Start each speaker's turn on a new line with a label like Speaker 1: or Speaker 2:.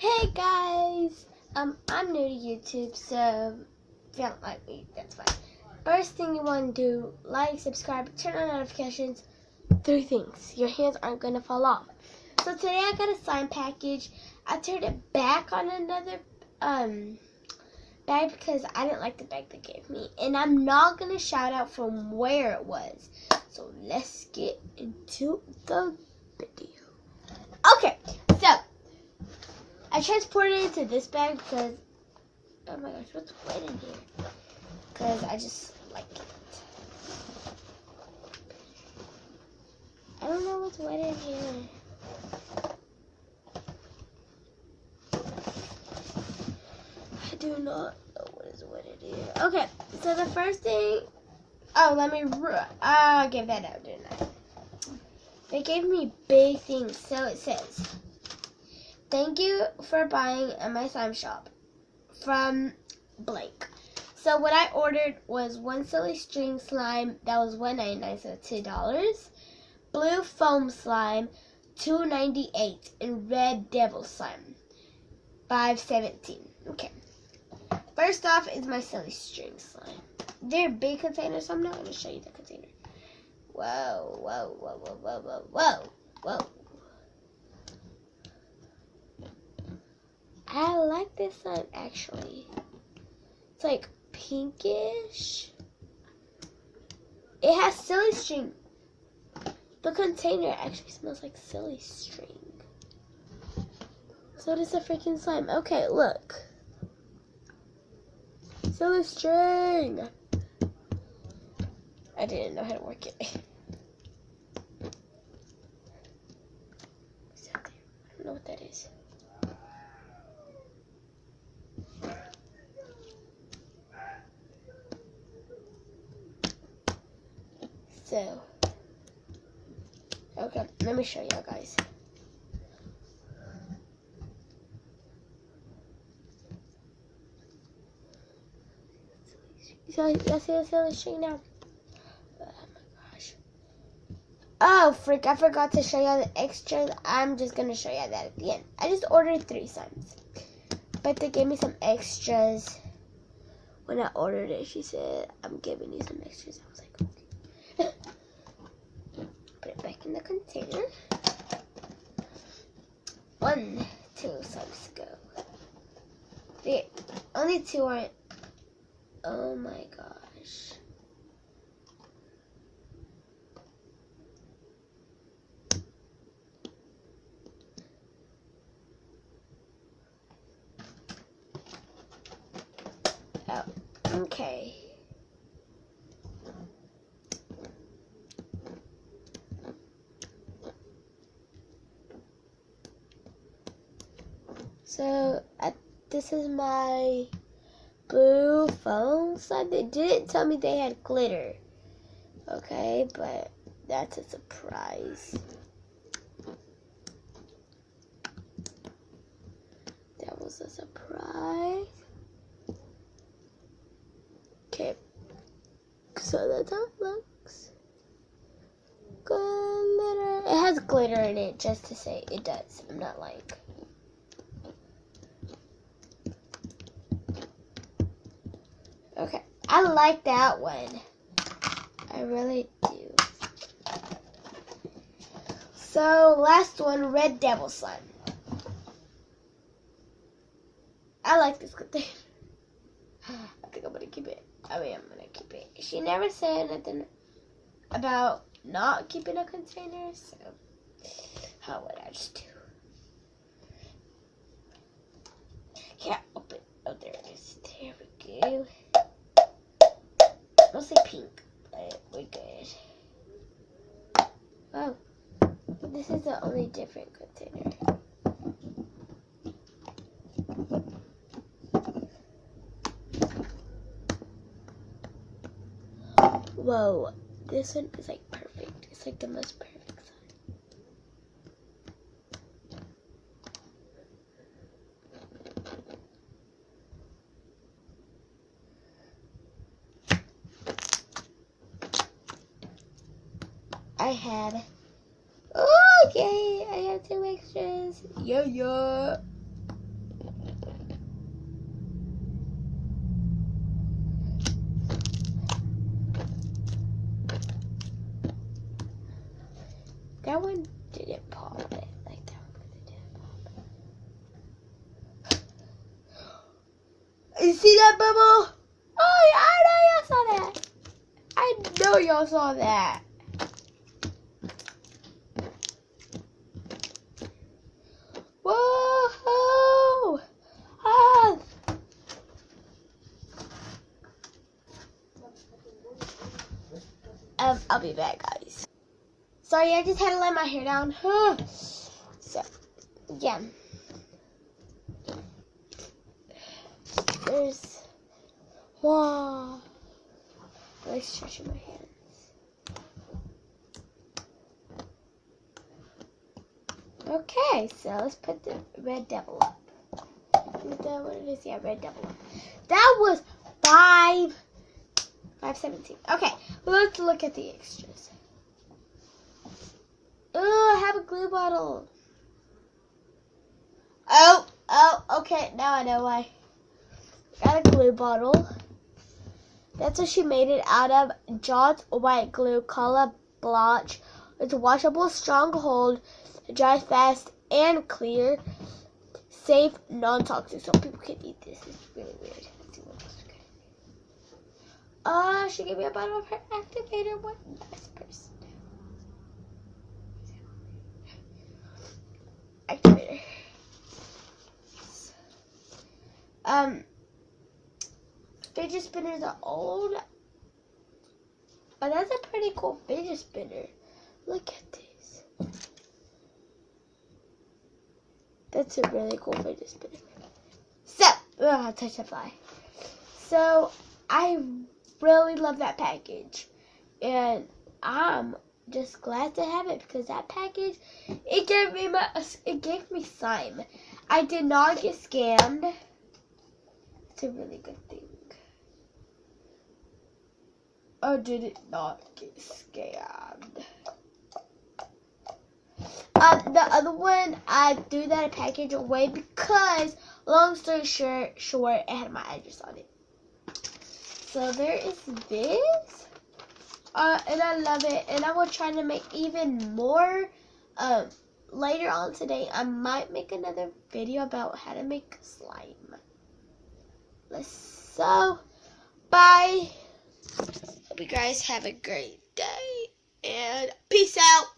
Speaker 1: Hey guys, I'm new to YouTube, so if you don't like me, that's fine. First thing you want to do, like, subscribe, turn on notifications. 3 things. Your hands aren't going to fall off. So today I got a slime package. I turned it back on another bag because I didn't like the bag they gave me. And I'm not going to shout out from where it was. So let's get into the video. Okay, so I transported it to this bag because, oh my gosh, what's wet in here? Because I just like it. I don't know what's wet in here. I do not know what is wet in here. Okay, so the first thing, I gave that out, didn't I? They gave me big things, so it says, thank you for buying at my slime shop from blank. So what I ordered was one silly string slime that was $1.99, so $2. Blue foam slime, $2.98, and red devil slime, $5.17. Okay. First off is my silly string slime. They're big containers, so I'm not going to show you the container. Whoa, whoa, whoa, whoa, whoa, whoa, whoa, whoa. I like this slime, actually. It's like pinkish. It has silly string. The container actually smells like silly string. So does the freaking slime. Okay, look. Silly string. I didn't know how to work it. I don't know what that is. So, okay, let me show y'all guys. So, y'all see the silly string now? Oh my gosh. Oh, frick, I forgot to show y'all the extras. I'm just going to show y'all that at the end. I just ordered 3 slimes. But they gave me some extras. When I ordered it, she said, I'm giving you some extras. I was like, okay. Put it back in the container. 1, 2 slimes to go. There. Only 2 aren't. Oh my gosh. Oh, okay. So, this is my blue foam slime. They didn't tell me they had glitter. Okay, but that's a surprise. That was a surprise. Okay, so that's how it looks. Glitter. It has glitter in it, just to say it does. I'm not lying. Okay, I like that one. I really do. So, last one, red devil slime. I like this container. I think I'm gonna keep it. I'm gonna keep it. She never said nothing about not keeping a container, so how would I just do? Yeah, open. Oh, there it is. There we go. Mostly pink, but we're good. Oh, this is the only different container. Whoa, this one is like perfect. It's like the most perfect I had, oh yay, I have 2 extras. Yeah. You see that bubble? Oh, I know y'all saw that. I know y'all saw that. Whoa! Ah. I'll be back, guys. Sorry, I just had to let my hair down. So, yeah. There's... Wow. I like stretching my hands. Okay, so let's put the Red Devil up. Is that what it is? Yeah, Red Devil up. That was 517. Okay, let's look at the extras. Oh, I have a glue bottle. Oh, okay, now I know why. Got a glue bottle. That's what she made it out of. John's white glue, color blotch. It's washable, strong hold, dries fast and clear, safe, non-toxic, so people can eat this. It's really weird. Let's see what else we got. She gave me a bottle of her activator. What nice person. Activator. Fidget spinners are old. Oh, that's a pretty cool fidget spinner. Look at this. That's a really cool fidget spinner. So, I'll touch the fly. So, I really love that package. And I'm just glad to have it because that package, it gave me slime. I did not get scammed. It's a really good thing. Or did it not get scammed? The other one, I threw that package away because, long story short, it had my address on it. So there is this. And I love it. And I will try to make even more. Later on today, I might make another video about how to make slime. So, bye. Hope you guys have a great day. And peace out.